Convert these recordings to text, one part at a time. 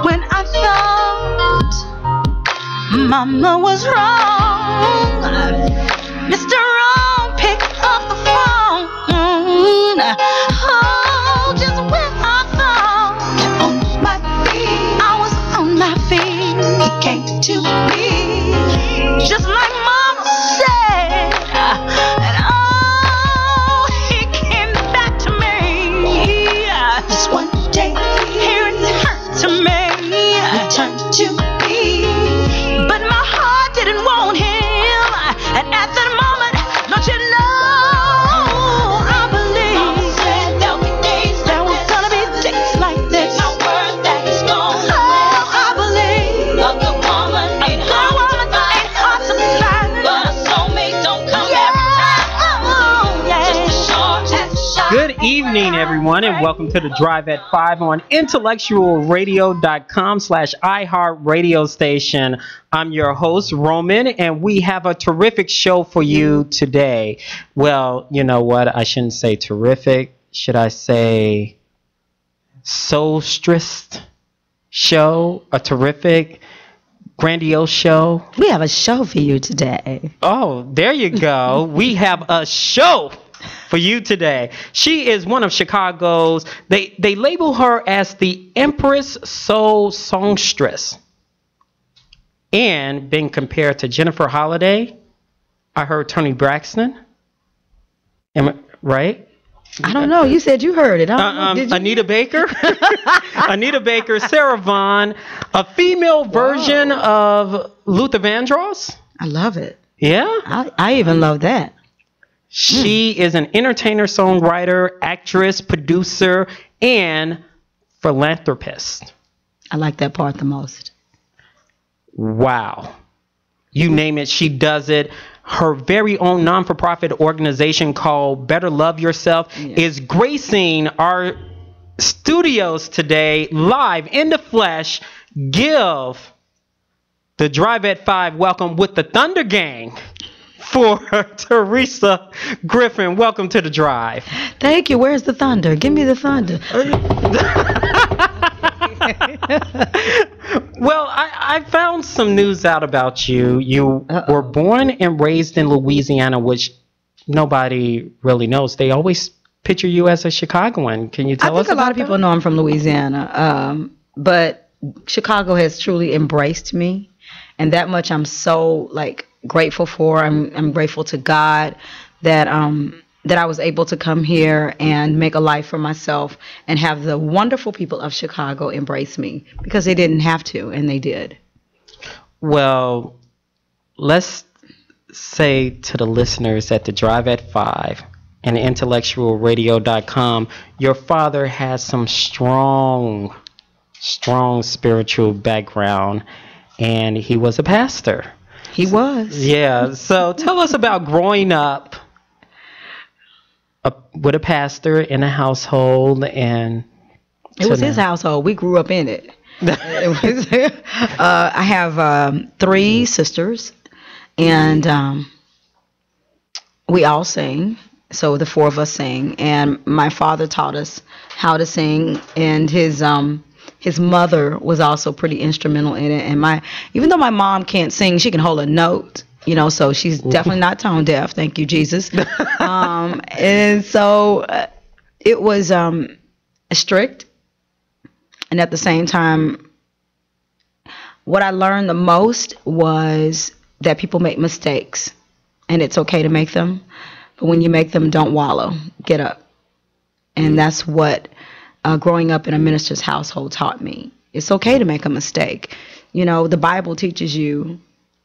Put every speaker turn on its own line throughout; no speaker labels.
when I thought Mama was wrong. Mr. Wrong picked up the phone. Oh, just when I thought I was on my feet, he came to me, just like Mama said. And oh, he came back to me. Just one day, here it hurt to me. He turned to me, but my heart didn't want him. And at that moment, don't you know, I believe Mama said there'll be days there was gonna be days like this. My word that is gone. Oh, I believe a good woman ain't hard to find, but a soulmate don't come every time. Oh, yeah.
Good evening, everyone, and welcome to the Drive at 5 on IntellectualRadio.com/iHeartRadio station. I'm your host, Roman, and we have a terrific show for you today. Well, you know what? I shouldn't say terrific. Should I say soulstress show? A terrific, grandiose show?
We have a show for you today.
Oh, there you go. We have a show for you today. She is one of Chicago's, they label her as the Empress Soul Songstress, and being compared to Jennifer Holliday. I heard Toni Braxton. Am I right?
I don't know. You said you heard it. Did you?
Anita Baker. Anita Baker, Sarah Vaughan, a female version of Luther Vandross.
I love it.
Yeah?
I even love that.
She is an entertainer, songwriter, actress, producer, and philanthropist.
I like that part the most.
Wow. You name it, she does it. Her very own non-for-profit organization called Better Love Yourself is gracing our studios today, live in the flesh. Give the Drive at 5 welcome with the Thunder Gang for Terisa Griffin. Welcome to the Drive.
Thank you. Where's the thunder? Give me the thunder.
Well, I found some news out about you. You were born and raised in Louisiana, which nobody really knows. They always picture you as a Chicagoan. Can you tell us about that? I think
a lot of people know I'm from Louisiana, but Chicago has truly embraced me, and that much I'm so grateful for. I'm grateful to God that I was able to come here and make a life for myself and have the wonderful people of Chicago embrace me, because they didn't have to, and they did.
Well, let's say to the listeners at the Drive at 5 and IntellectualRadio.com, your father has some strong spiritual background, and he was a pastor.
He was.
Yeah. So tell us about growing up with a pastor in a household. And
it was his household. We grew up in it. I have 3 sisters, and we all sing. So the 4 of us sing, and my father taught us how to sing, and his mother was also pretty instrumental in it. And even though my mom can't sing, she can hold a note, so she's definitely not tone deaf. Thank you, Jesus. And so it was strict. And at the same time, what I learned the most was that people make mistakes, and it's okay to make them. But when you make them, don't wallow. Get up. And that's what growing up in a minister's household taught me. It's okay to make a mistake. The Bible teaches you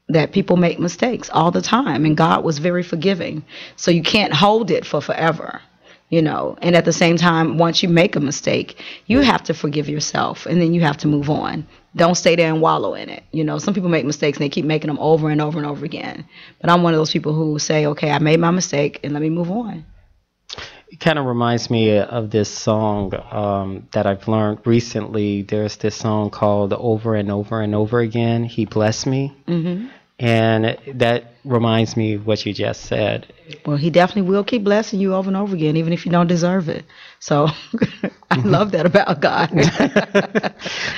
that people make mistakes all the time, and God was very forgiving. So you can't hold it for forever, And at the same time, once you make a mistake, you have to forgive yourself, and then you have to move on. Don't stay there and wallow in it. Some people make mistakes and they keep making them over and over and over again. But I'm one of those people who say, okay, I made my mistake and let me move on.
It kind of reminds me of this song that I've learned recently. There's this song called Over and Over and Over Again, He Blessed Me. Mm-hmm. And that reminds me of what you just said.
Well, he definitely will keep blessing you over and over again, even if you don't deserve it. So I love that about God.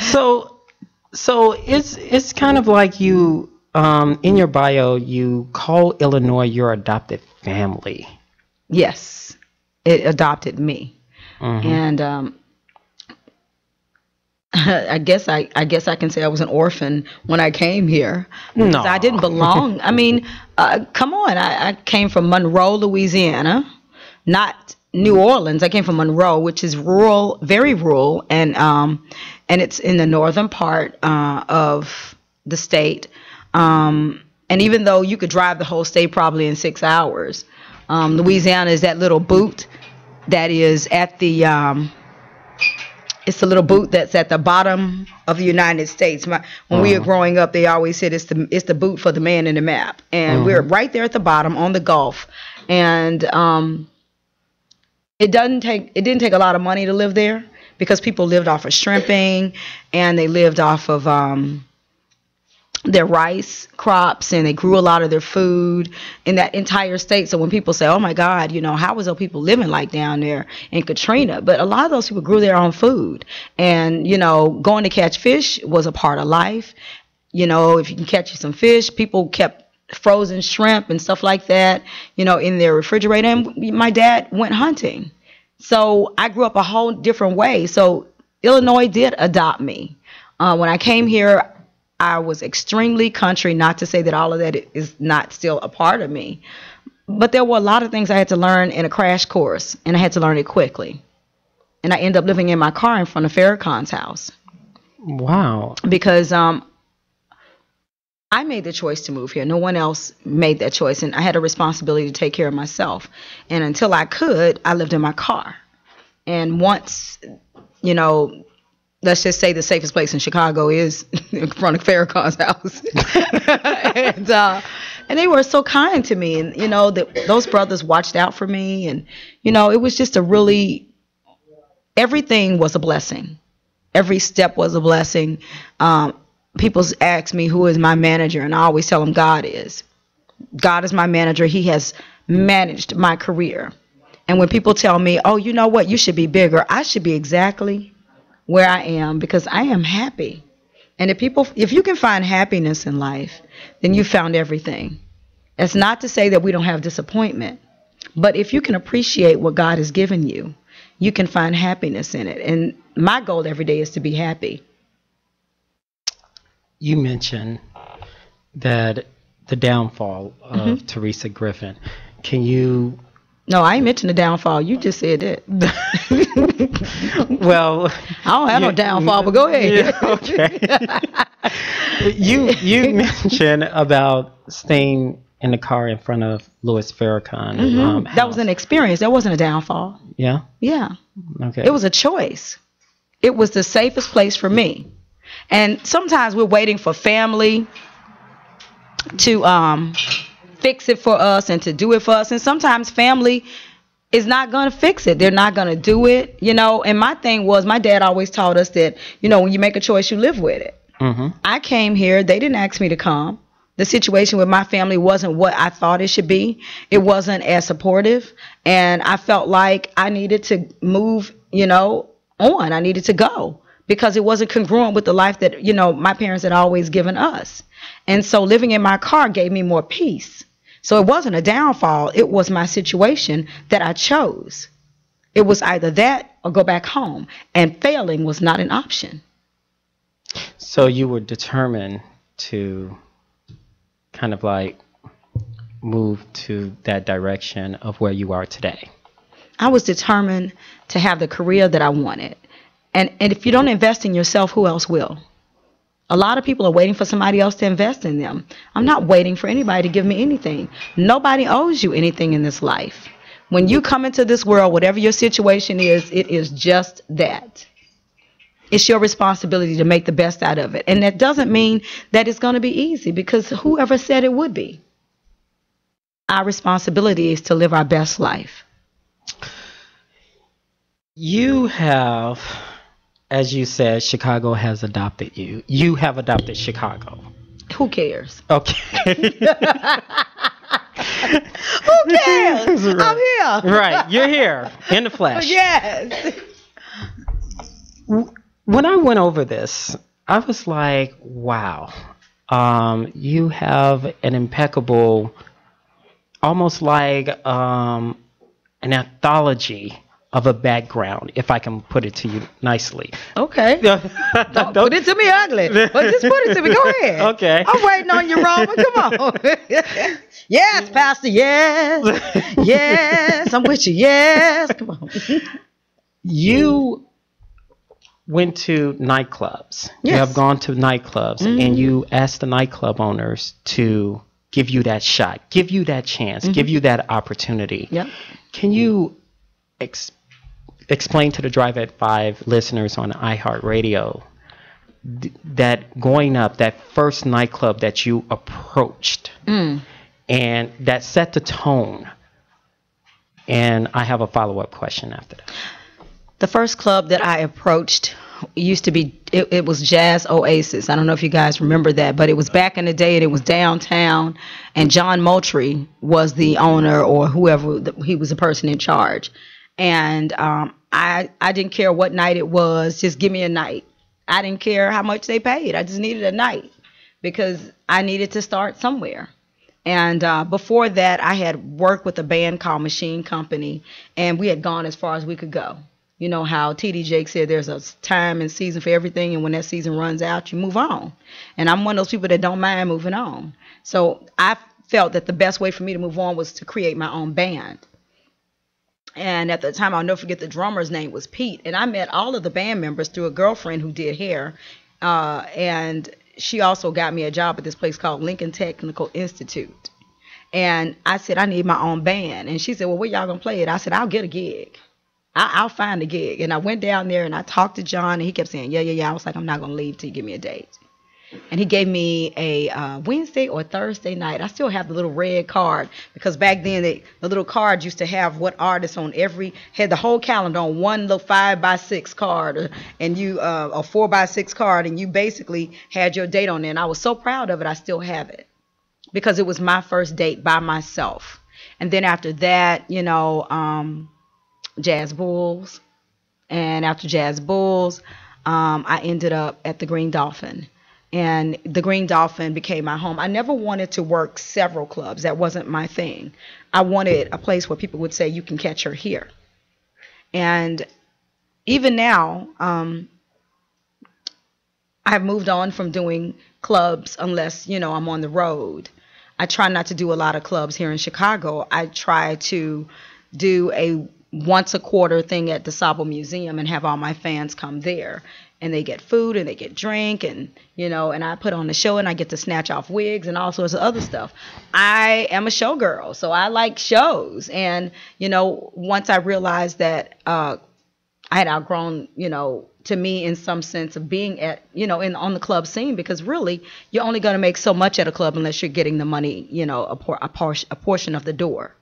So So it's kind of like you in your bio you call Illinois your adopted family.
Yes, it adopted me, and I guess I can say I was an orphan when I came here because
No.
I didn't belong. I mean, come on, I came from Monroe, Louisiana, not New Orleans. I came from Monroe, which is rural, very rural, and it's in the northern part of the state. And even though you could drive the whole state probably in 6 hours, Louisiana is that little boot that is at the it's the little boot that's at the bottom of the United States. When we were growing up, they always said it's the boot for the man in the map, and we're right there at the bottom on the Gulf. And it didn't take a lot of money to live there because people lived off of shrimping, and they lived off of their rice crops, and they grew a lot of their food in that entire state. So when people say, oh my God, how was those people living like down there in Katrina? But a lot of those people grew their own food, and going to catch fish was a part of life. If you can catch you some fish, people kept frozen shrimp and stuff like that, in their refrigerator. And my dad went hunting. So I grew up a whole different way. So Illinois did adopt me. When I came here, I was extremely country, not to say that all of that is not still a part of me. But there were a lot of things I had to learn in a crash course, and I had to learn it quickly. And I ended up living in my car in front of Farrakhan's house.
Wow.
Because I made the choice to move here. No one else made that choice, and I had a responsibility to take care of myself. And until I could, I lived in my car. And once, let's just say the safest place in Chicago is in front of Farrakhan's house. and they were so kind to me. And, those brothers watched out for me. And, it was just everything was a blessing. Every step was a blessing. People ask me, who is my manager? And I always tell them God is. God is my manager. He has managed my career. And when people tell me, oh, you know what, you should be bigger, I should be exactly where I am because I am happy. And if you can find happiness in life, then you found everything. It's not to say that we don't have disappointment, but if you can appreciate what God has given you, you can find happiness in it. And my goal every day is to be happy.
You mentioned that the downfall of Terisa Griffin. Can you...
No, I ain't mentioned the downfall. You just said it.
Well,
I don't have no downfall, but go ahead.
Yeah, okay. You mentioned about staying in the car in front of Louis Farrakhan.
That was an experience. That wasn't a downfall.
Yeah?
Yeah.
Okay.
It was a choice. It was the safest place for me. And sometimes we're waiting for family to fix it for us and to do it for us. And sometimes family is not going to fix it. They're not going to do it, And my thing was, my dad always taught us that, when you make a choice, you live with it. I came here. They didn't ask me to come. The situation with my family wasn't what I thought it should be. It wasn't as supportive. And I felt like I needed to move, on. I needed to go because it wasn't congruent with the life that, my parents had always given us. And so living in my car gave me more peace. So it wasn't a downfall. It was my situation that I chose. It was either that or go back home. And failing was not an option.
So you were determined to kind of like move to that direction of where you are today.
I was determined to have the career that I wanted. And if you don't invest in yourself, who else will? A lot of people are waiting for somebody else to invest in them. I'm not waiting for anybody to give me anything. Nobody owes you anything in this life. When you come into this world, whatever your situation is, it is just that. It's your responsibility to make the best out of it. And that doesn't mean that it's going to be easy because whoever said it would be. Our responsibility is to live our best life.
You have... As you said, Chicago has adopted you. You have adopted Chicago.
Who cares?
Okay.
Who cares?
Right.
I'm here.
Right. You're here in the flesh.
Yes.
When I went over this, I was like, wow, you have an impeccable, almost like an anthology of a background, if I can put it to you nicely.
Okay. Don't put it to me ugly, but just put it to me. Go ahead.
Okay.
I'm waiting on you, Roman. Come on. Yes, Pastor. Yes. Yes. I'm with you. Yes. Come on.
You went to nightclubs. You
Yes.
have gone to nightclubs, and you asked the nightclub owners to give you that shot, give you that chance, give you that opportunity.
Yep.
Can you explain to the Drive at 5 listeners on iHeartRadio that going up, that first nightclub that you approached, and that set the tone? And I have a follow-up question after that.
The first club that I approached used to be, it was Jazz Oasis. I don't know if you guys remember that, but it was back in the day, and it was downtown, and John Moultrie was the owner, or whoever, he was the person in charge. And I didn't care what night it was, just give me a night. I didn't care how much they paid. I just needed a night because I needed to start somewhere. And before that, I had worked with a band called Machine Company, and we had gone as far as we could go. You know how T.D. Jake said there's a time and season for everything, and when that season runs out, you move on. And I'm one of those people that don't mind moving on. So I felt that the best way for me to move on was to create my own band. And at the time, I'll never forget, the drummer's name was Pete. And I met all of the band members through a girlfriend who did hair. And she also got me a job at this place called Lincoln Technical Institute. And I said, I need my own band. And she said, well, where y'all going to play it? I said, I'll get a gig. I'll find a gig. And I went down there and I talked to John, and he kept saying, yeah. I was like, I'm not going to leave till you give me a date. And he gave me a Wednesday or Thursday night. I still have the little red card, because back then the little card used to have what artists on had the whole calendar on one little 5x6 card, and you a 4x6 card, and you basically had your date on there. And I was so proud of it, I still have it, because it was my first date by myself. And then after that, Jazz Bulls. And after Jazz Bulls, I ended up at the Green Dolphin. And the Green Dolphin became my home. I never wanted to work several clubs. That wasn't my thing. I wanted a place where people would say, you can catch her here. And even now, I've moved on from doing clubs unless, I'm on the road. I try not to do a lot of clubs here in Chicago. I try to do a once a quarter thing at the Sabo Museum and have all my fans come there, and they get food and they get drink, and and I put on the show, and I get to snatch off wigs and all sorts of other stuff. I am a showgirl, so I like shows. And once I realized that I had outgrown, to me, in some sense, of being at on the club scene, because really you're only going to make so much at a club unless you're getting the money, a portion of the door.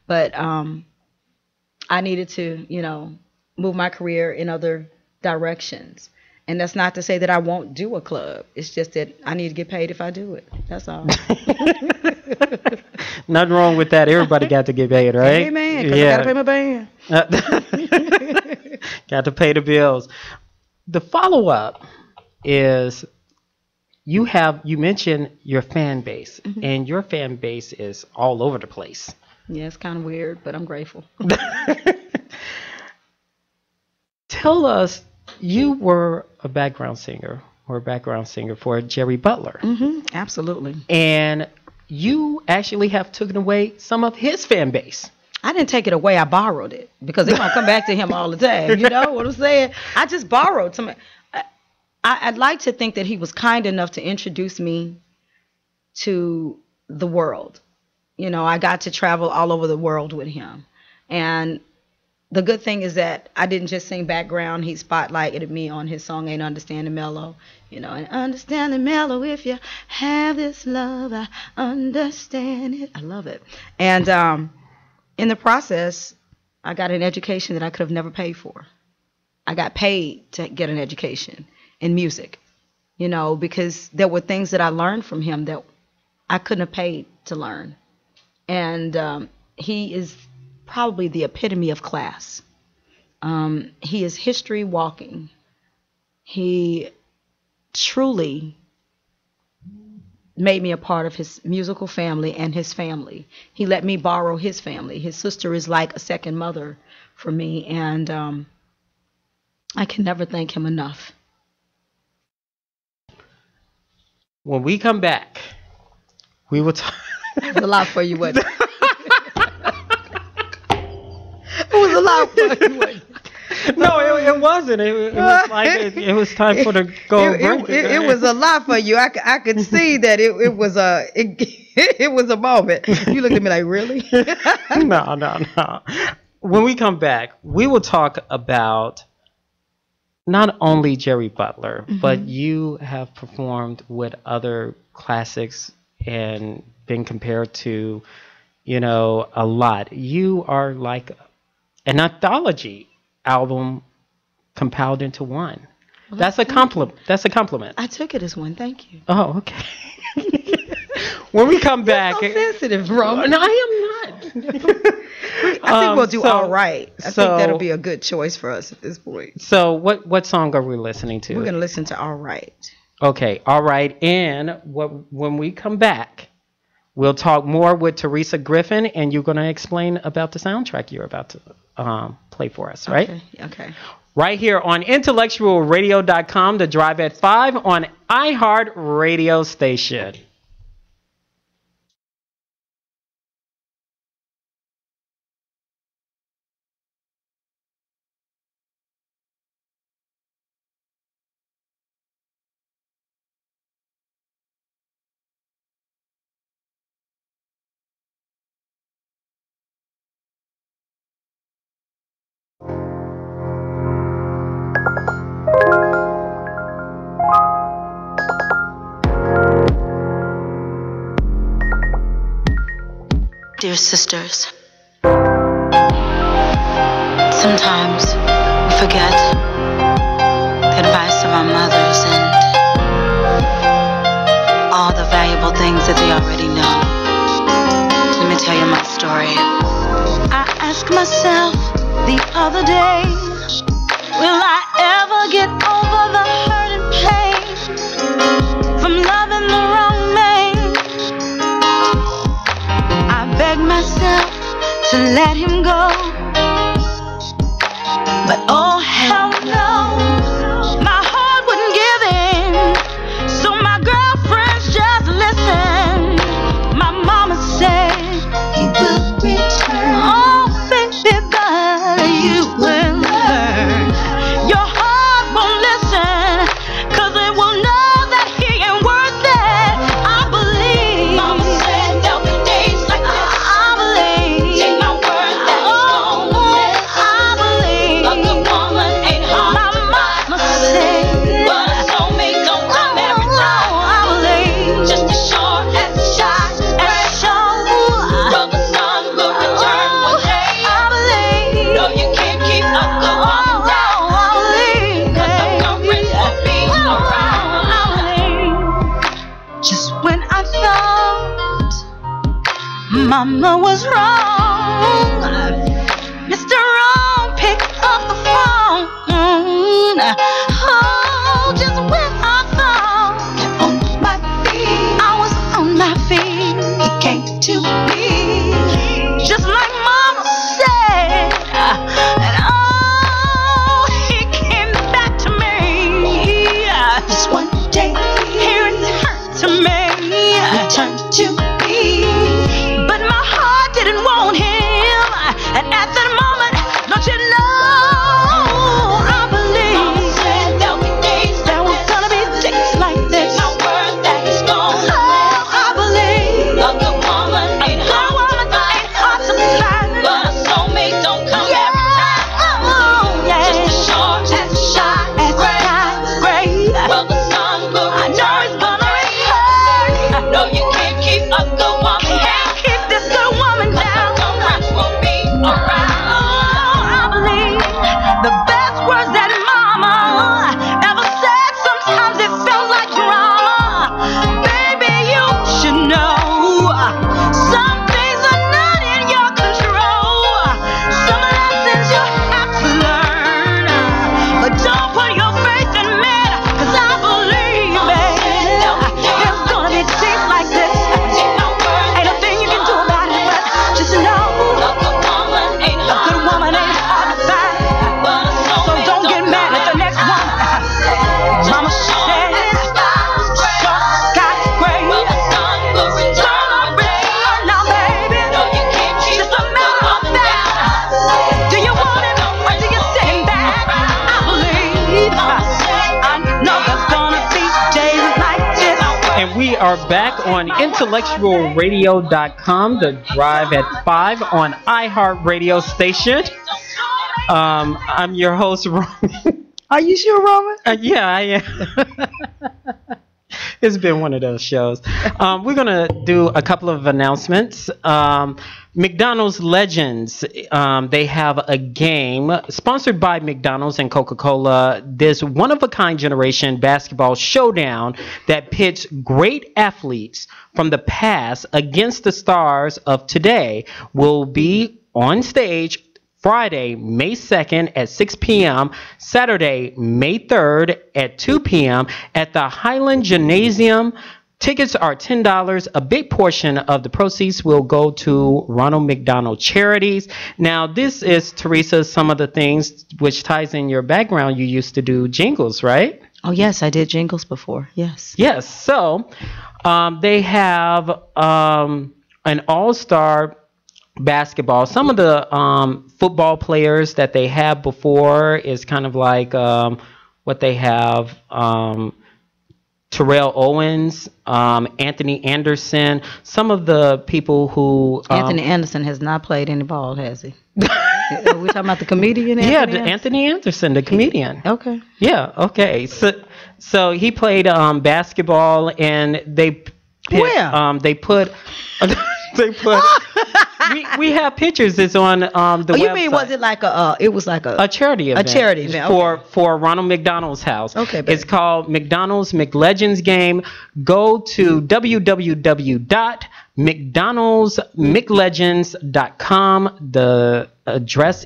But I needed to, move my career in other directions. And that's not to say that I won't do a club. It's just that I need to get paid if I do it. That's all.
Nothing wrong with that. Everybody got to get paid, right?
Amen. Because I got to pay my band.
Got to pay the bills. The follow-up is you mentioned your fan base, and your fan base is all over the place.
Yeah, it's kind of weird, but I'm grateful.
Tell us, you were a background singer for Jerry Butler.
Absolutely.
And you actually have taken away some of his fan base.
I didn't take it away. I borrowed it, because they're going to come back to him all the time. You know what I'm saying? I just borrowed some. I'd like to think that he was kind enough to introduce me to the world. I got to travel all over the world with him. And the good thing is that I didn't just sing background. He spotlighted me on his song, Ain't Understanding Mellow. And understanding mellow, if you have this love, I understand it. I love it. And in the process, I got an education that I could have never paid for. I got paid to get an education in music, because there were things that I learned from him that I couldn't have paid to learn. And he is probably the epitome of class. He is history walking. He truly made me a part of his musical family and his family. He let me borrow his family. His sister is like a second mother for me, and I can never thank him enough.
When we come back, we will talk.
It was a lot for you, wasn't it? It was a lot for you, wasn't it?
No, it wasn't. It was like it was time for the go break.
It was a lot for you. I could see that it was a moment. You looked at me like, really?
No. When we come back, we will talk about not only Jerry Butler, but you have performed with other classics and been compared to, a lot. You are like an anthology album compiled into one. Well, that's a compliment. That's a compliment.
I took it as one. Thank you.
Oh, okay. When we come back,
so sensitive, Roman.
No, I am not.
I think we'll do All Right. I think that'll be a good choice for us at this point.
So what song are we listening to?
We're going to listen to All Right.
Okay, All Right. And when we come back, we'll talk more with Terisa Griffin, and you're going to explain about the soundtrack you're about to play for us, right?
Okay.
Right here on IntellectualRadio.com, The Drive at 5 on iHeart Radio Station.
Dear sisters, sometimes we forget the advice of our mothers and all the valuable things that they already know. Let me tell you my story. I asked myself the other day, will I ever get over the hurt and pain from loving the wrong man? Beg myself to let him go, but oh hell no, my heart wouldn't give in. So my girlfriends just listen. My mama said he will return. Oh baby, but you will learn. Your heart won't listen, 'cause it will know that he ain't worth it. I believe Mama said there'll be days like this. Take my word that it's gonna miss. I believe a good woman ain't hard to find. But a soulmate don't come every time. I believe just as sure as the shot as sure. Brother, son will return one day. I believe. No, you can't keep a good woman down. I believe. 'Cause her girlfriends will be around. I believe. Just when I thought Mama was wrong, Mr. Wrong picked up the phone. Oh, just when I thought on my feet, I was on my feet. He came to me, just like Mama said, and oh, he came back to me. Just one day, he returned to me. Returned to me. But my heart didn't want him.
We are back on IntellectualRadio.com, the Drive at 5 on iHeartRadio station. I'm your host, Roman.
Are you sure, Roman?
Yeah, I am. It's been one of those shows. We're going to do a couple of announcements. McDonald's Legends, they have a game sponsored by McDonald's and Coca-Cola. This one-of-a-kind generation basketball showdown that pits great athletes from the past against the stars of today will be on stage Friday, May 2nd at 6 p.m., Saturday, May 3rd at 2 p.m. at the Highland Gymnasium. Tickets are $10. A big portion of the proceeds will go to Ronald McDonald Charities. Now, this is, Teresa, some of the things which ties in your background. You used to do jingles, right?
Oh, yes, I did jingles before. Yes.
Yes. So they have an all-star basketball. Some of the football players that they have before is kind of like what they have. Terrell Owens, Anthony Anderson, some of the people who...
Anthony Anderson has not played any ball, has he? Are we talking about the comedian?
Anthony Anderson, the comedian.
Okay.
Yeah, okay. So he played basketball, and they...
Where?
They put... we have pictures. It's on the website.
You mean was it like it was like a
charity event?
A charity event, okay.
for Ronald McDonald's house.
Okay, baby.
It's called McDonald's McLegends Game. Go to www.mcdonaldsmclegends.com. The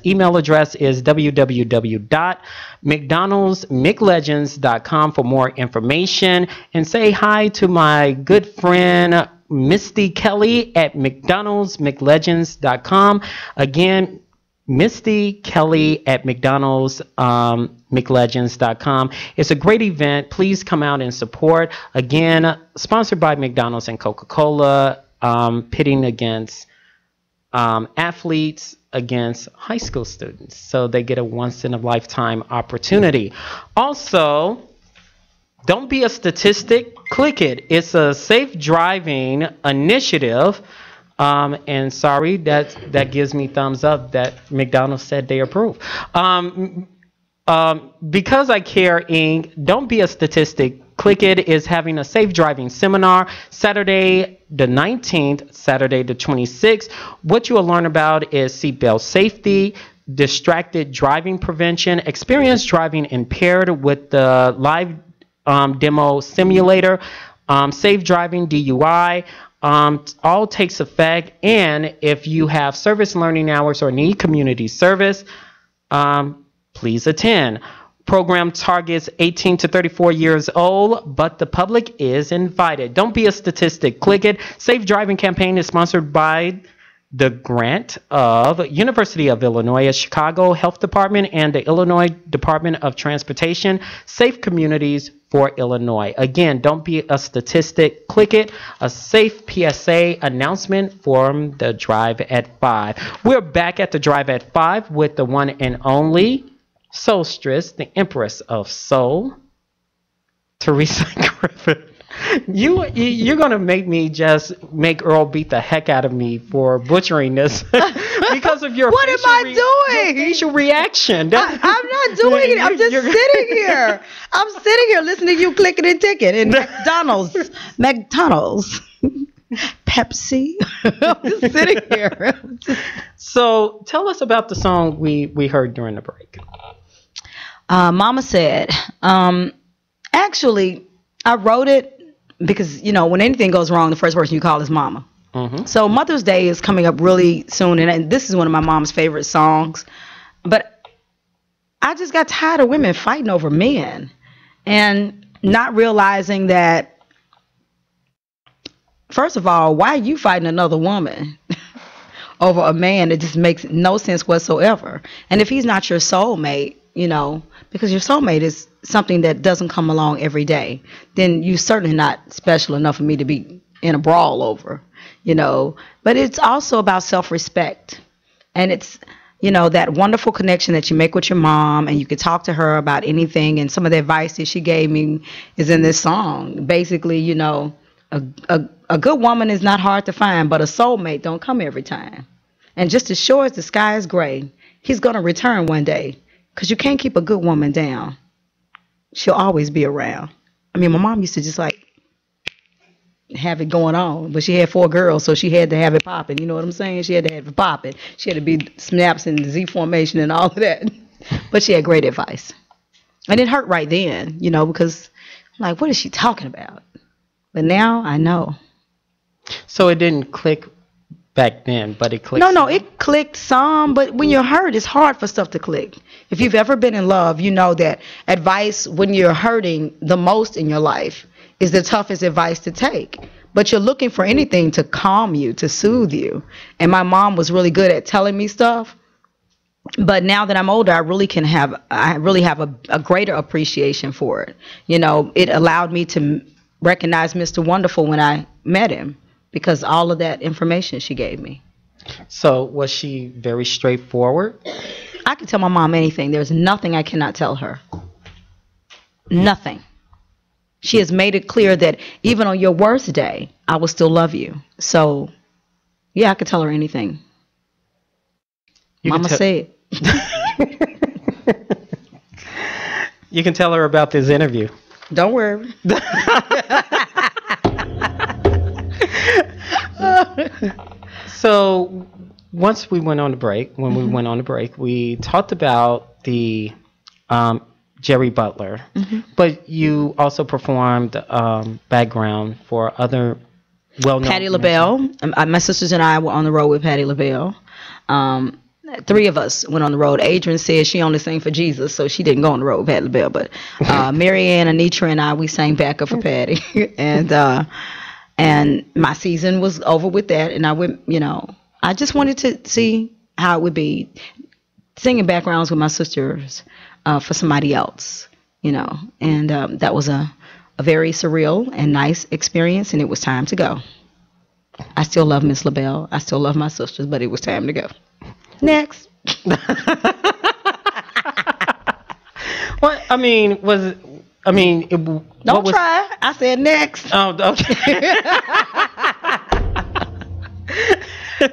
email address is www.mcdonaldsmclegends.com for more information. And say hi to my good friend Misty Kelly at McDonaldsMcLegends.com. Again, Misty Kelly at McDonaldsMcLegends.com. It's a great event. Please come out and support. Again, sponsored by McDonald's and Coca-Cola, pitting against athletes against high school students. So they get a once-in-a-lifetime opportunity. Also, don't be a statistic. Click it. It's a safe driving initiative. And sorry, that gives me thumbs up that McDonald's said they approve. Because I Care Inc., Don't Be a Statistic. Click It is having a safe driving seminar Saturday the 19th, Saturday the 26th. What you will learn about is seatbelt safety, distracted driving prevention, experience driving impaired with the live demo simulator, safe driving DUI, all takes effect. And if you have service learning hours or need community service, please attend. Program targets 18 to 34 years old, but the public is invited. Don't be a statistic. Click it. Safe Driving Campaign is sponsored by the grant of University of Illinois at Chicago Health Department and the Illinois Department of Transportation. Safe Communities for Illinois. Again, don't be a statistic. Click it. A safe PSA announcement from the Drive at 5. We're back at the Drive at 5 with the one and only Soulstress, the Empress of Soul, Terisa Griffin. You're gonna make me just make Earl beat the heck out of me for butchering this because of your
what am I doing?
Your facial reaction.
I'm not doing it. I'm just sitting here. I'm sitting here listening to you clicking and ticking and McDonald's, Pepsi. I'm just sitting here.
So tell us about the song we heard during the break.
Mama Said. Actually, I wrote it because, when anything goes wrong, the first person you call is mama. Mm-hmm. So Mother's Day is coming up really soon, and this is one of my mom's favorite songs. But I just got tired of women fighting over men and not realizing that, first of all, why are you fighting another woman over a man? It just makes no sense whatsoever. And if he's not your soulmate, because your soulmate is something that doesn't come along every day, then you're certainly not special enough for me to be in a brawl over, But it's also about self-respect. And it's, that wonderful connection that you make with your mom, and you can talk to her about anything. And some of the advice that she gave me is in this song. Basically, A good woman is not hard to find, but a soulmate don't come every time. And just as sure as the sky is gray, he's going to return one day, because you can't keep a good woman down. She'll always be around. I mean, my mom used to just like have it going on, but she had 4 girls, so she had to have it popping. You know what I'm saying? She had to have it popping. She had to be snaps and Z formation and all of that. But she had great advice. And it hurt right then, you know, because I'm like, what is she talking about? But now I know.
So it didn't click back then, but it clicked.
No, it clicked some, but when you're hurt, it's hard for stuff to click. If you've ever been in love, you know that advice when you're hurting the most in your life is the toughest advice to take. But you're looking for anything to calm you, to soothe you. And my mom was really good at telling me stuff. But now that I'm older, I really have a greater appreciation for it. You know, it allowed me to recognize Mr. Wonderful when I met him, because all of that information she gave me.
So was she very straightforward?
I can tell my mom anything. There's nothing I cannot tell her. Nothing. She has made it clear that even on your worst day, I will still love you. So, yeah, I could tell her anything. Mama said.
You can tell her about this interview.
Don't worry.
So once we went on the break, we talked about the Jerry Butler, but you also performed background for other well-known.
Patti LaBelle. My sisters and I were on the road with Patti LaBelle. 3 of us went on the road. Adrian said she only sang for Jesus, so she didn't go on the road with Patti LaBelle. But Marianne, Anitra, and I, we sang backup for Patti. And my season was over with that. And I went, you know, I just wanted to see how it would be singing backgrounds with my sisters for somebody else, you know. And that was a very surreal and nice experience, and it was time to go. I still love Miss LaBelle. I still love my sisters, but it was time to go. Next.
What I mean was,
don't try. I said next.
Oh, okay.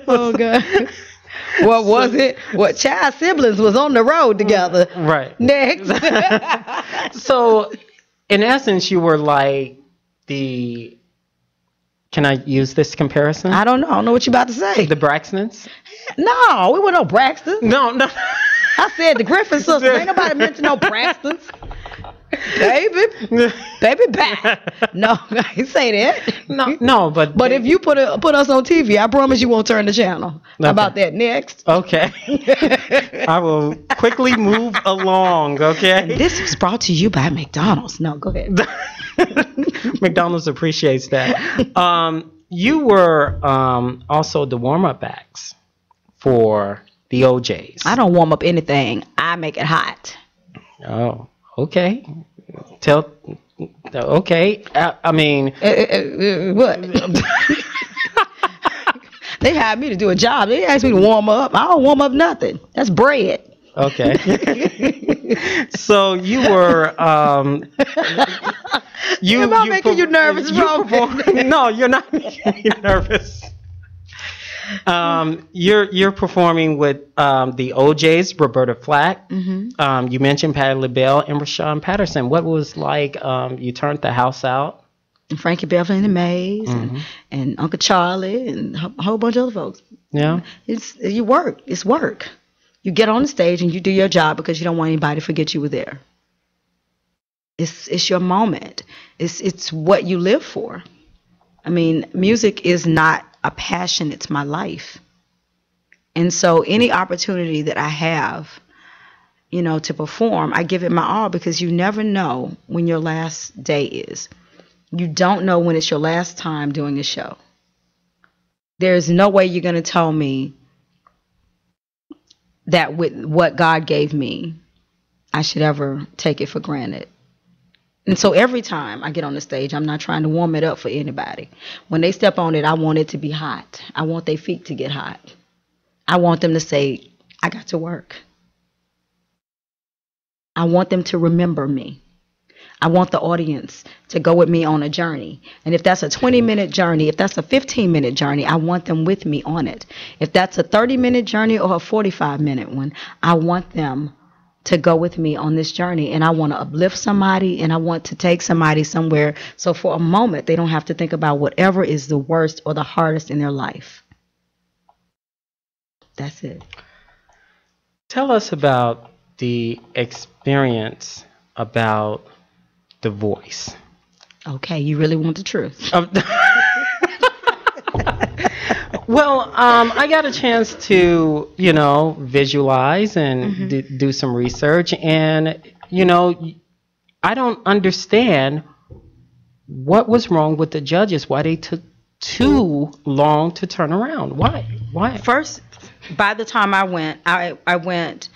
Oh God. What was it? What child siblings was on the road together?
Right.
Next.
So, in essence, you were like the. Can I use this comparison?
I don't know. I don't know what you're about to say.
The Braxtons?
No, we were no Braxtons.
No.
I said the Griffin sisters. Ain't nobody mentioned no Braxtons. Baby back. No, I ain't say that.
No, but
if you put us on TV, I promise you won't turn the channel. Okay. How about that? Next.
Okay. I will quickly move along, okay?
This was brought to you by McDonald's. No, go ahead.
McDonald's appreciates that. You were also the warm-up acts for the OJs.
I don't warm up anything. I make it hot.
Oh, okay. Okay.
What? They hired me to do a job. They asked me to warm up. I don't warm up nothing. That's bread.
Okay. So you were Am
I making you nervous, bro?
No, you're not making me nervous. You're performing with the OJs, Roberta Flack. Mm-hmm. You mentioned Patti LaBelle and Rashawn Patterson. What was like? You turned the house out.
And Frankie Beverly and the Mays, and Uncle Charlie, and a whole bunch of other folks.
Yeah,
it's work. It's work. You get on the stage and you do your job because you don't want anybody to forget you were there. It's your moment. It's what you live for. I mean, music is not a passion, it's my life. And so any opportunity that I have, you know, to perform, I give it my all, because you never know when your last day is. You don't know when it's your last time doing a show. There's no way you're going to tell me that with what God gave me, I should ever take it for granted. And so every time I get on the stage, I'm not trying to warm it up for anybody. When they step on it, I want it to be hot. I want their feet to get hot. I want them to say, I got to work. I want them to remember me. I want the audience to go with me on a journey. And if that's a 20-minute journey, if that's a 15-minute journey, I want them with me on it. If that's a 30-minute journey or a 45-minute one, I want them to go with me on this journey. And I want to uplift somebody, and I want to take somebody somewhere so for a moment they don't have to think about whatever is the worst or the hardest in their life. That's it.
Tell us about the experience about The Voice.
Okay, you really want the truth.
Well, I got a chance to, visualize and do some research. And, I don't understand what was wrong with the judges, why they took too long to turn around. Why?
First, by the time I went,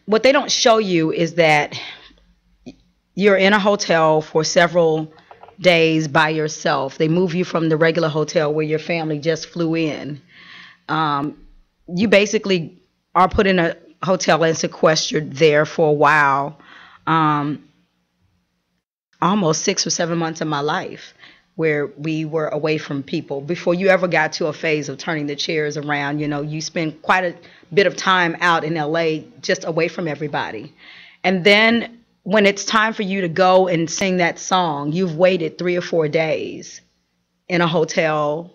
what they don't show you is that you're in a hotel for several days by yourself. They move you from the regular hotel where your family just flew in. You basically are put in a hotel and sequestered there for a while. Almost 6 or 7 months of my life where we were away from people. Before you ever got to a phase of turning the chairs around, you spend quite a bit of time out in LA just away from everybody. And then when it's time for you to go and sing that song, you've waited 3 or 4 days in a hotel.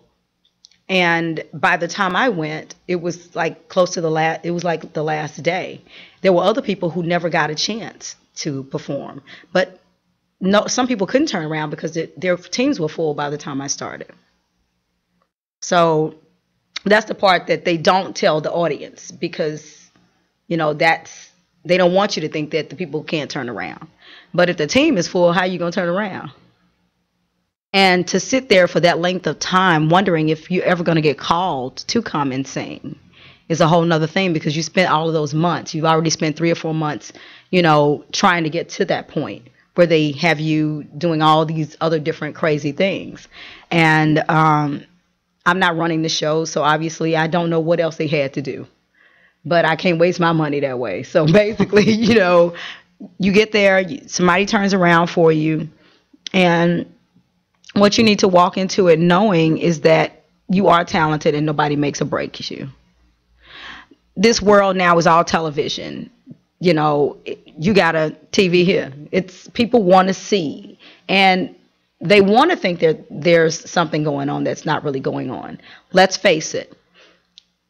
And by the time I went, it was like the last day. There were other people who never got a chance to perform. But no, some people couldn't turn around because their teams were full by the time I started. So that's the part that they don't tell the audience because, they don't want you to think that the people can't turn around. But if the team is full, how are you going to turn around? And to sit there for that length of time wondering if you're ever going to get called to come and sing is a whole nother thing because you spent all of those months. You've already spent 3 or 4 months, trying to get to that point where they have you doing all these other different crazy things. And I'm not running the show, so obviously I don't know what else they had to do. But I can't waste my money that way. So basically, you get there, somebody turns around for you, and what you need to walk into it knowing is that you are talented and nobody makes or breaks you. This world now is all television. You got a TV here. It's people want to see, and they want to think that there's something going on that's not really going on. Let's face it.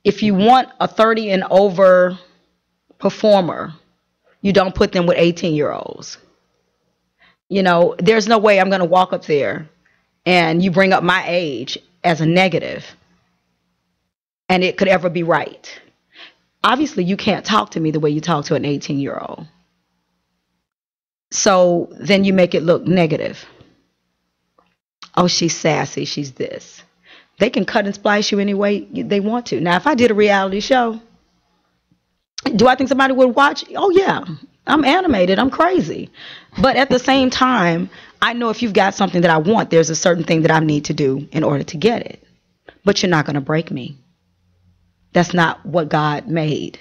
If you want a 30 and over performer, you don't put them with 18-year-olds. There's no way I'm going to walk up there and you bring up my age as a negative and it could ever be right. Obviously, you can't talk to me the way you talk to an 18-year-old. So then you make it look negative. Oh, she's sassy. She's this. They can cut and splice you any way they want to. Now, if I did a reality show, do I think somebody would watch? Oh, yeah. I'm animated. I'm crazy. But at the same time, I know if you've got something that I want, there's a certain thing that I need to do in order to get it. But you're not going to break me. That's not what God made.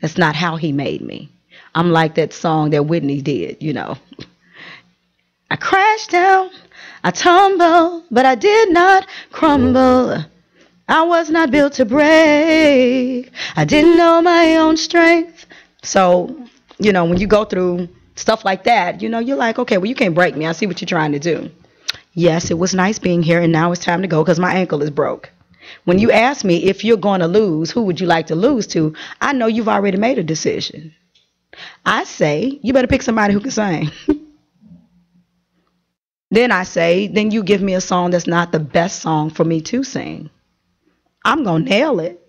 That's not how he made me. I'm like that song that Whitney did, I crashed down. I tumbled, but I did not crumble. I was not built to break. I didn't know my own strength. So, when you go through stuff like that, you're like, okay, well, you can't break me. I see what you're trying to do. Yes, it was nice being here, and now it's time to go because my ankle is broke. When you ask me if you're going to lose, who would you like to lose to? I know you've already made a decision. I say, you better pick somebody who can sing. Then I say, then you give me a song that's not the best song for me to sing. I'm going to nail it.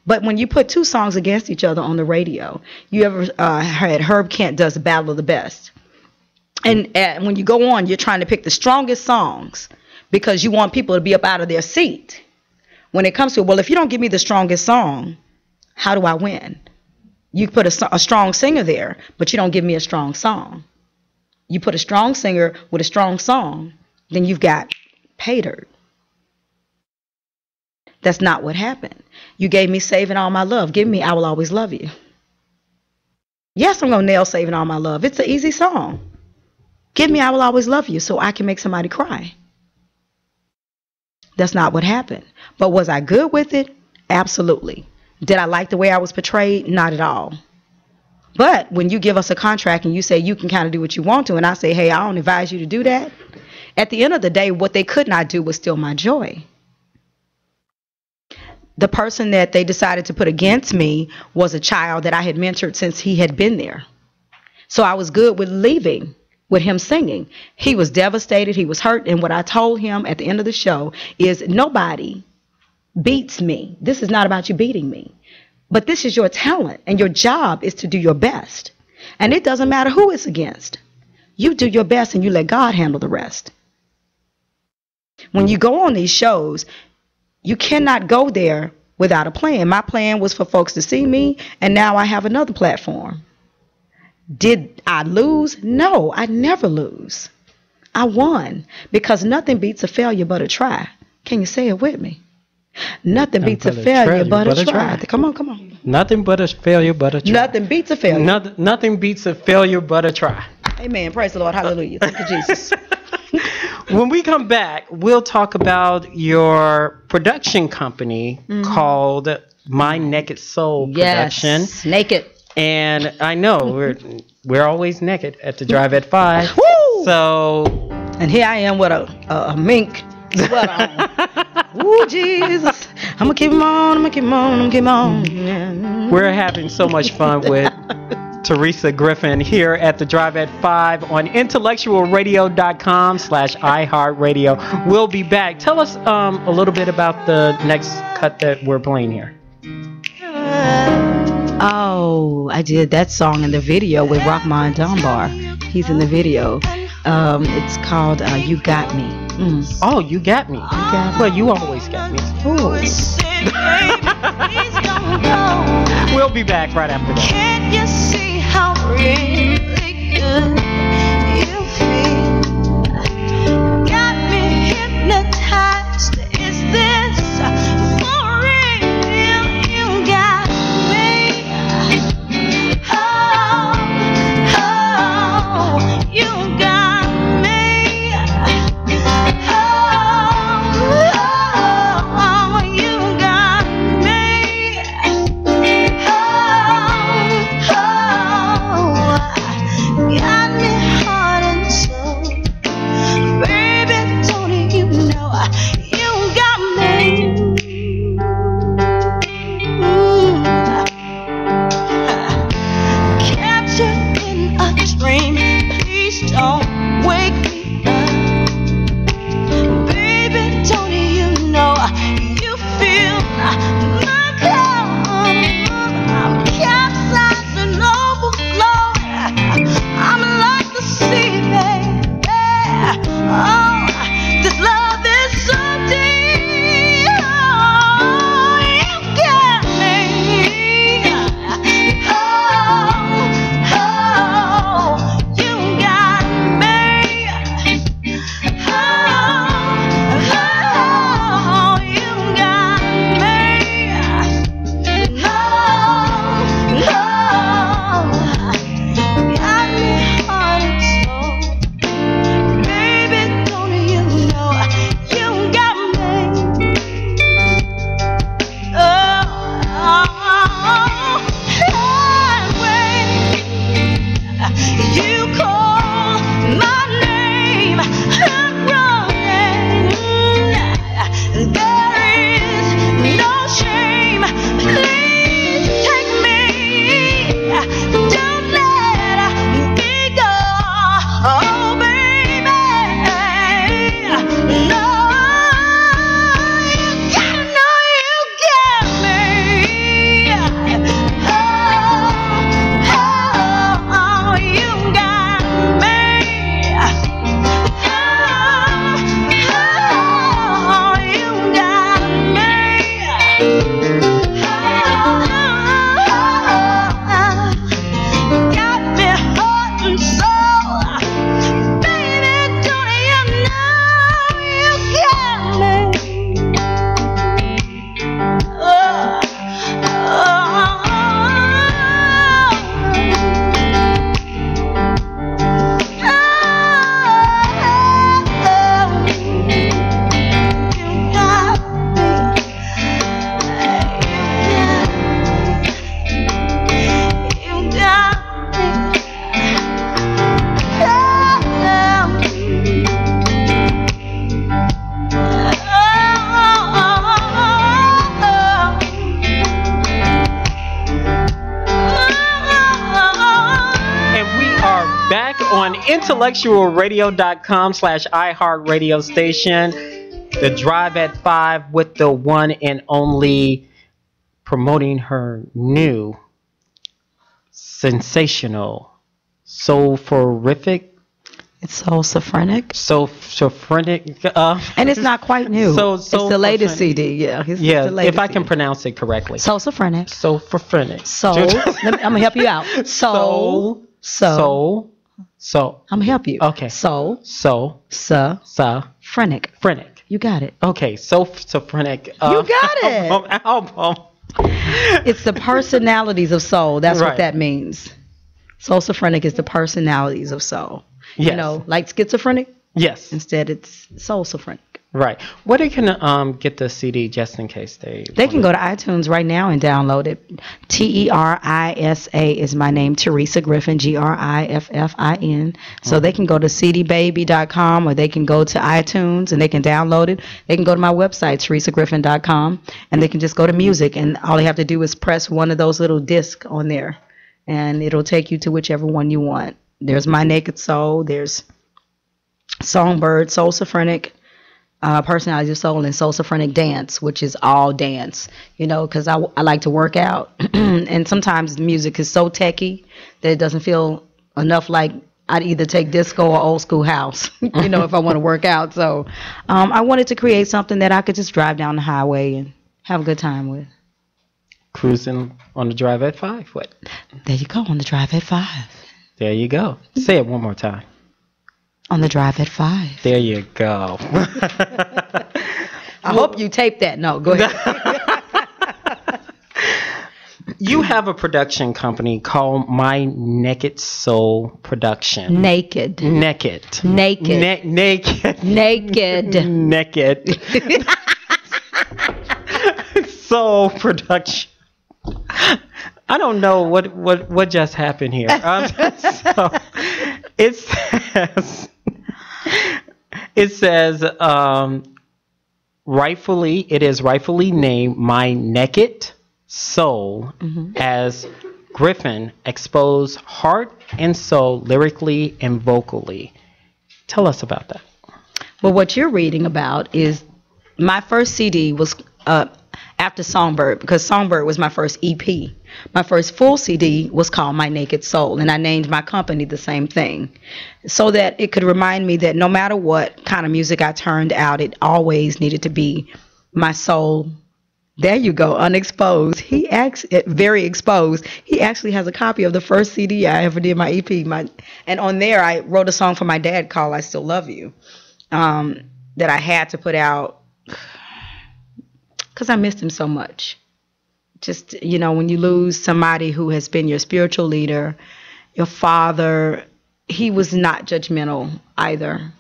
But when you put 2 songs against each other on the radio, you ever heard Herb Kent does Battle of the Best. And when you go on, you're trying to pick the strongest songs because you want people to be up out of their seat. When it comes to, well, if you don't give me the strongest song, how do I win? You put a strong singer there, but you don't give me a strong song. You put a strong singer with a strong song, then you've got pay dirt. That's not what happened. You gave me Saving All My Love. Give me I Will Always Love You. Yes, I'm going to nail Saving All My Love. It's an easy song. Give me I will always love you so I can make somebody cry. That's not what happened. But was I good with it? Absolutely. Did I like the way I was portrayed? Not at all. But when you give us a contract and you say you can kind of do what you want to, and I say, hey, I don't advise you to do that. At the end of the day, what they could not do was steal my joy. The person that they decided to put against me was a child that I had mentored since he had been there. So I was good with leaving with him singing. He was devastated. He was hurt. And what I told him at the end of the show is nobody beats me. This is not about you beating me. But this is your talent. And your job is to do your best. And it doesn't matter who it's against. You do your best and you let God handle the rest. When you go on these shows, you cannot go there without a plan. My plan was for folks to see me. And now I have another platform. Did I lose? No, I never lose. I won because nothing beats a failure but a try. Can you say it with me? Nothing beats a failure but a try. Come on.
Nothing but a failure but a try.
Nothing beats a failure.
Nothing beats a failure but a try.
Amen. Praise the Lord. Hallelujah. Thank you, Jesus.
When we come back, we'll talk about your production company called My Naked Soul Production.
Yes, naked.
And I know we're always naked at the Drive at 5.
Woo!
So,
and here I am with a mink sweater on. Ooh, Jesus. I'm going to keep him on. Yeah.
We're having so much fun with Terisa Griffin here at the Drive at 5 on IntellectualRadio.com/iHeartRadio. We'll be back. Tell us a little bit about the next cut that we're playing here.
Oh, I did that song in the video with Rahman Dunbar. He's in the video. It's called You Got Me.
Oh, you got me. Well, you always got me. We'll be back right after that.
Can't you see how really good you feel? Got me hypnotized. Is this for real? You got me. Oh, you got me. Oh, you got me. Got me
IntellectualRadio.com/iHeartRadio station. The Drive at 5 with the one and only promoting her new sensational soulful-rific.
It's Soul-Sophrenic.
Soul-Sophrenic.
And it's not quite new. It's the latest CD. Yeah. It's
Yeah,
the latest
if I can
CD.
pronounce it correctly.
Soul-Sophrenic.
Soul-Sophrenic.
Soul. I'm going to help you out. Soul.
Soul.
I'm going to help you.
Okay.
Soul.
Phrenic.
You got it.
Okay, Soul-Sophrenic.
You got it.
Album.
It's the personalities of soul. That's
Right.
what that means. Soul-Sophrenic is the personalities of soul.
Yes.
You know, like schizophrenic.
Yes.
Instead, it's soul-sophrenic.
Right. Where they can get the CD just in case they
can go to iTunes right now and download it. Terisa is my name. Terisa Griffin, Griffin. So they can go to cdbaby.com or they can go to iTunes and they can download it. They can go to my website, terisagriffin.com, and they can just go to music, and all they have to do is press one of those little discs on there, and it'll take you to whichever one you want. There's My Naked Soul, there's Songbird, Soul-Sophrenic, Personalities of Soul, and Soul-Sophrenic Dance, which is all dance, you know, because I like to work out. And sometimes the music is so techy that it doesn't feel enough like I'd either take disco or old school house, you know, if I want to work out. So I wanted to create something that I could just drive down the highway and have a good time with.
Cruising on the Drive at 5. What?
There you go, on the Drive at 5.
There you go. Say it one more time.
On the Drive at 5.
There you go.
I hope you taped that. No, go ahead.
You have a production company called My Naked Soul Production.
Naked.
Soul Production. I don't know what just happened here. So it says it is rightfully named My Naked Soul, as Griffin exposed heart and soul lyrically and vocally. Tell us about that.
Well, what you're reading about is my first CD was after Songbird, because Songbird was my first EP. My first full CD was called My Naked Soul, and I named my company the same thing, so that it could remind me that no matter what kind of music I turned out, it always needed to be my soul. There you go, unexposed. Very exposed. He actually has a copy of the first CD I ever did, my EP. And on there, I wrote a song for my dad called I Still Love You, that I had to put out because I missed him so much. Just, you know, when you lose somebody who has been your spiritual leader, your father, he was not judgmental either.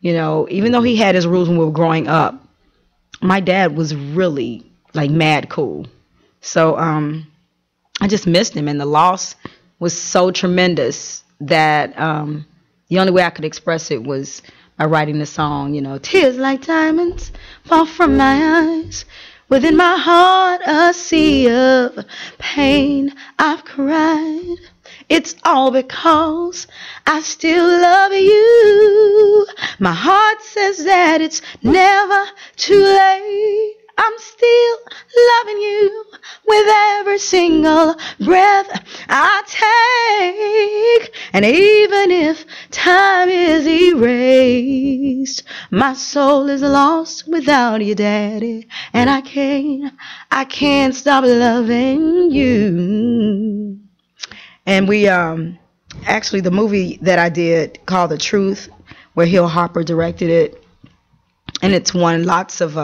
You know, even though he had his rules when we were growing up, my dad was really like mad cool. So I just missed him, and the loss was so tremendous that the only way I could express it was by writing the song, you know, tears like diamonds fall from my eyes. Within my heart, a sea of pain I've cried. It's all because I still love you. My heart says that it's never too late. I'm still loving you with every single breath I take. And even if time is erased, my soul is lost without you, Daddy. And I can't stop loving you. And we actually, the movie that I did called The Truth, where Hill Harper directed it, and it's won lots of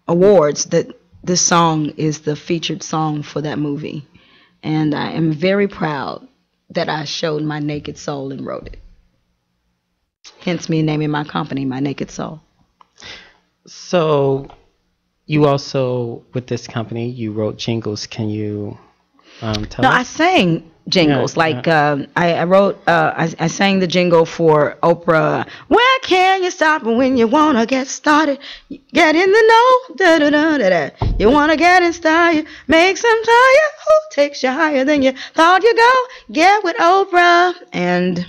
awards. That this song is the featured song for that movie, and I am very proud that I showed my naked soul and wrote it. Hence me naming my company My Naked Soul.
So you also, with this company, you wrote jingles. Can you tell us?
No, I sang jingles. I sang the jingle for Oprah. Where can you stop when you want to get started? Get in the know. Da, da, da, da, da. You want to get in style. Make some fire. Who takes you higher than you thought you go? Get with Oprah. And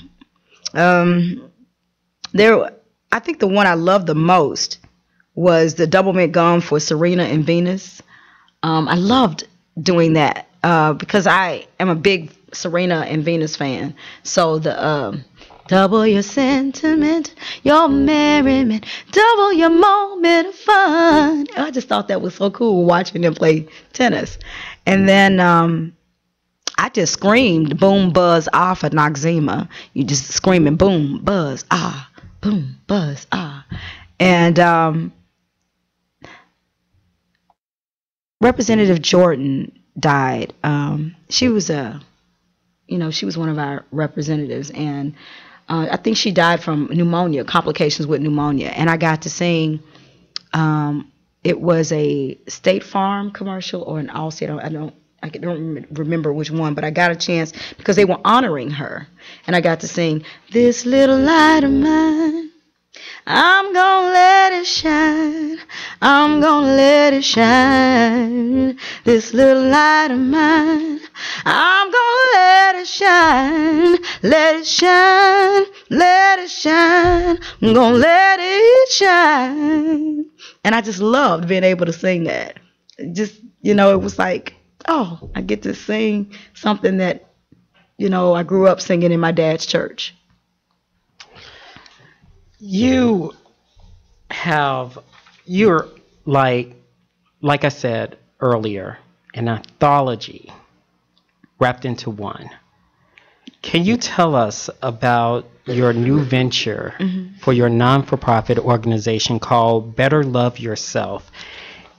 Um, there, I think the one I loved the most was the double mint gum for Serena and Venus. I loved doing that because I am a big Serena and Venus fan. So the double your sentiment, your merriment, double your moment of fun. I just thought that was so cool watching them play tennis. And then I just screamed boom, buzz, ah for Noxzema. You just screaming boom, buzz, ah, boom, buzz, ah. And Representative Jordan died. She was she was one of our representatives, and I think she died from pneumonia, complications with pneumonia. And I got to sing. It was a State Farm commercial or an Allstate. I don't remember which one, but I got a chance because they were honoring her, and I got to sing "This Little Light of Mine. I'm gonna let it shine. I'm gonna let it shine. This little light of mine. I'm gonna let it shine. Let it shine. Let it shine. I'm gonna let it shine." And I just loved being able to sing that. Just, it was like, oh, I get to sing something that, I grew up singing in my dad's church.
You're like I said earlier, an anthology wrapped into one. Can you tell us about your new venture for your non-for-profit organization called Better Love Yourself?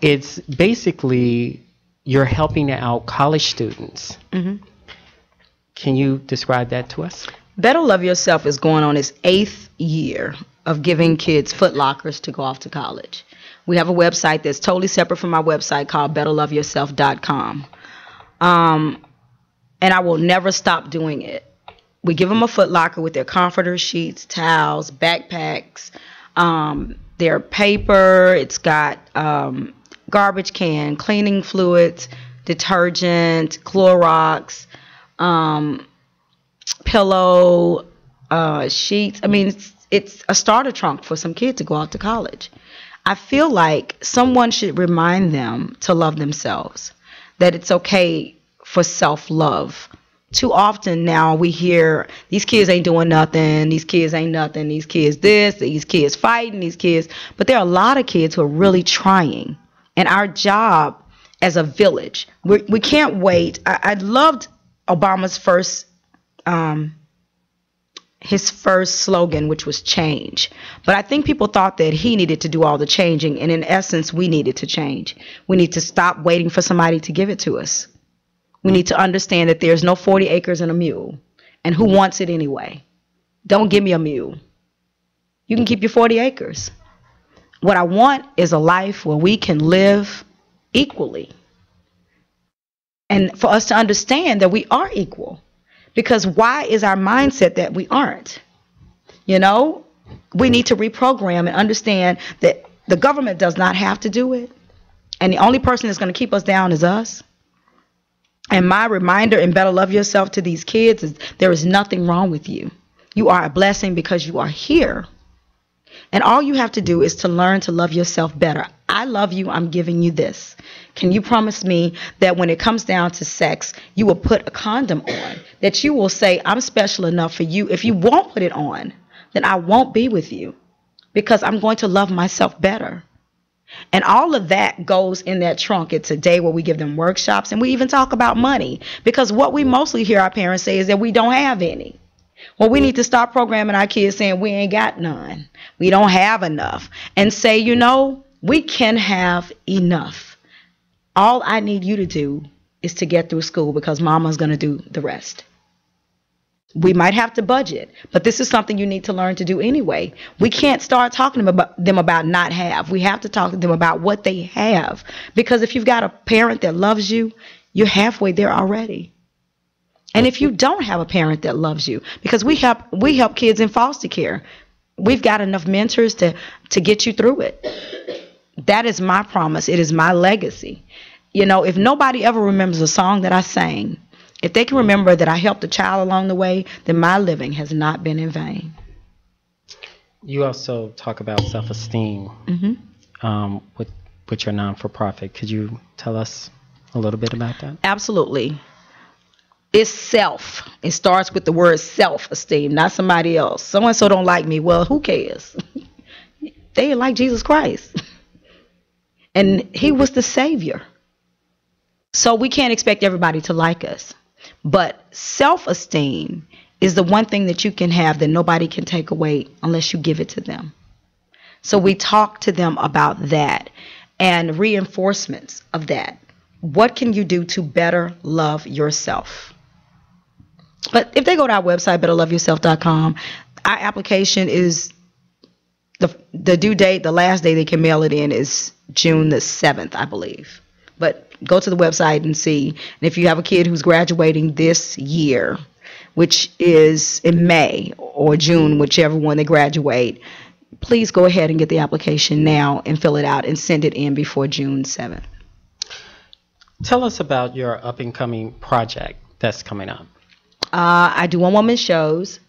It's basically you're helping out college students. Can you describe that to us?
Better Love Yourself is going on its 8th year of giving kids foot lockers to go off to college. We have a website that's totally separate from our website called betterloveyourself.com. And I will never stop doing it. We give them a foot locker with their comforters, sheets, towels, backpacks, their paper. It's got garbage can, cleaning fluids, detergent, Clorox, pillow, sheets. I mean, it's a starter trunk for some kids to go out to college. I feel like someone should remind them to love themselves, that it's okay for self-love. Too often now we hear these kids ain't doing nothing, these kids ain't nothing, these kids this, these kids fighting, these kids. But there are a lot of kids who are really trying. And our job as a village, we can't wait. I loved Obama's first slogan, which was change. But I think people thought that he needed to do all the changing, and in essence, we needed to change. We need to stop waiting for somebody to give it to us. We need to understand that there's no 40 acres and a mule, and who wants it anyway? Don't give me a mule. You can keep your 40 acres. What I want is a life where we can live equally, and for us to understand that we are equal. Because why is our mindset that we aren't? We need to reprogram and understand that the government does not have to do it. And the only person that's going to keep us down is us. And my reminder in Better Love Yourself to these kids is there is nothing wrong with you. You are a blessing because you are here. And all you have to do is to learn to love yourself better. I love you. I'm giving you this. Can you promise me that when it comes down to sex, you will put a condom on? That you will say, I'm special enough for you. If you won't put it on, then I won't be with you because I'm going to love myself better. And all of that goes in that trunk. It's a day where we give them workshops, and we even talk about money, because what we mostly hear our parents say is that we don't have any. Well, we need to start programming our kids saying we ain't got none. We don't have enough. And say, we can have enough. All I need you to do is to get through school because mama's going to do the rest. We might have to budget, but this is something you need to learn to do anyway. We can't start talking about them about not have. We have to talk to them about what they have, because if you've got a parent that loves you, you're halfway there already. And if you don't have a parent that loves you, because we help kids in foster care, we've got enough mentors to get you through it. That is my promise. It is my legacy. If nobody ever remembers a song that I sang, if they can remember that I helped a child along the way, then my living has not been in vain.
You also talk about self-esteem with your non-for-profit. Could you tell us a little bit about that?
Absolutely. It's self. It starts with the word self-esteem, not somebody else. So-and-so don't like me. Well, who cares? They like Jesus Christ. And he was the Savior. So we can't expect everybody to like us. But self-esteem is the one thing that you can have that nobody can take away unless you give it to them. So we talk to them about that and reinforcements of that. What can you do to better love yourself? But if they go to our website, betterloveyourself.com, our application is the due date, the last day they can mail it in is June the 7th, I believe. But go to the website and see. And if you have a kid who's graduating this year, which is in May or June, whichever one they graduate, please go ahead and get the application now and fill it out and send it in before June 7th.
Tell us about your up-and-coming project that's coming up.
I do one-woman shows,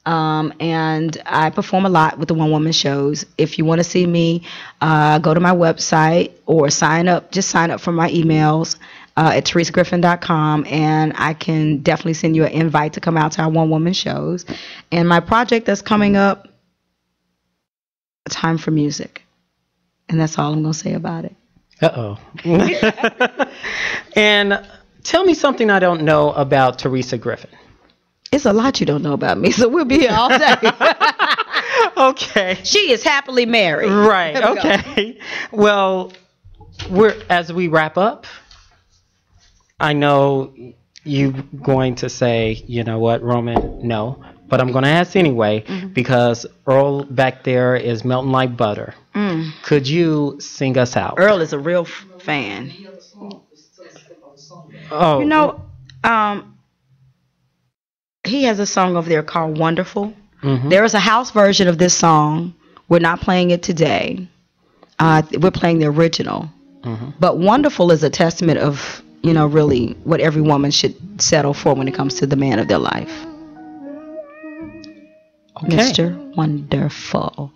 and I perform a lot with the one-woman shows. If you want to see me, go to my website or sign up for my emails at terisagriffin.com, and I can definitely send you an invite to come out to our one-woman shows. And my project that's coming up, Time for Music. And that's all I'm going to say about it.
Uh-oh. And tell me something I don't know about Terisa Griffin.
It's a lot you don't know about me, so we'll be here all day.
Okay.
She is happily married.
Right. Okay. Well, as we wrap up, I know you going to say, you know what, Roman, no. But I'm going to ask anyway, because Earl back there is melting like butter. Could you sing us out?
Earl is a real fan.
Oh.
You know, he has a song over there called Wonderful. There is a house version of this song. We're not playing it today. We're playing the original. But Wonderful is a testament of, you know, really what every woman should settle for when it comes to the man of their life. Okay. Mr. Wonderful.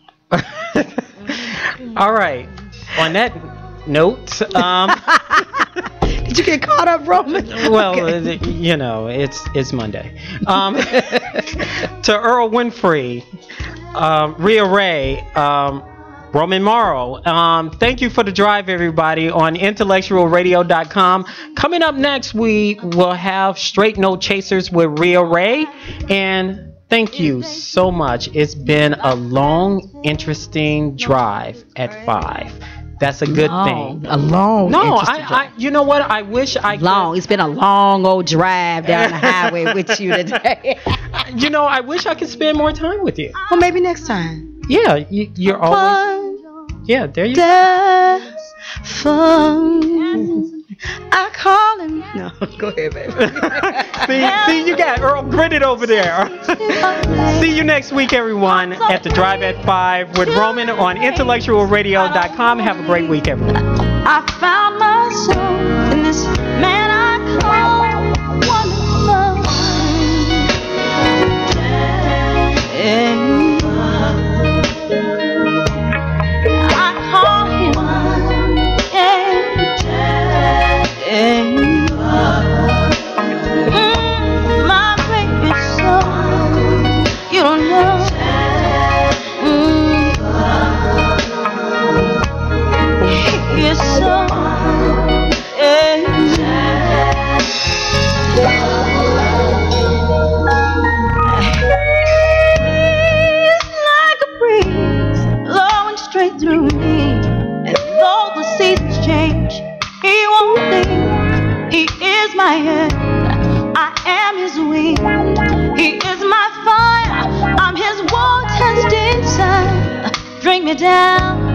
All right. On that note,
did you get caught up, Roman?
Well, okay. You know, it's Monday. To Earl Winfrey, Rhea Ray, Roman Morrow, thank you for the drive, everybody, on IntellectualRadio.com. Coming up next, we will have Straight No Chasers with Rhea Ray, and thank you so much. It's been a long, interesting drive at 5. That's a good thing.
A long.
No, I you know what? I wish I
could. It's been a long old drive down the highway with you today.
You know, I wish I could spend more time with you.
Well, maybe next time.
Yeah, you're always. Yeah, there you go.
I call him. No, go ahead, baby.
see, you got Earl gritted over there. See you next week, everyone, at the Drive at 5 with Roman on IntellectualRadio.com. Have a great week, everyone.
I found myself in this man I call wonderful. I call him. My baby son, you don't know. He's so he's like a breeze blowing straight through me, and though the seasons change, he won't leave. He is my air, I am his wing. He is my fire, I'm his warm tested sun. Bring me down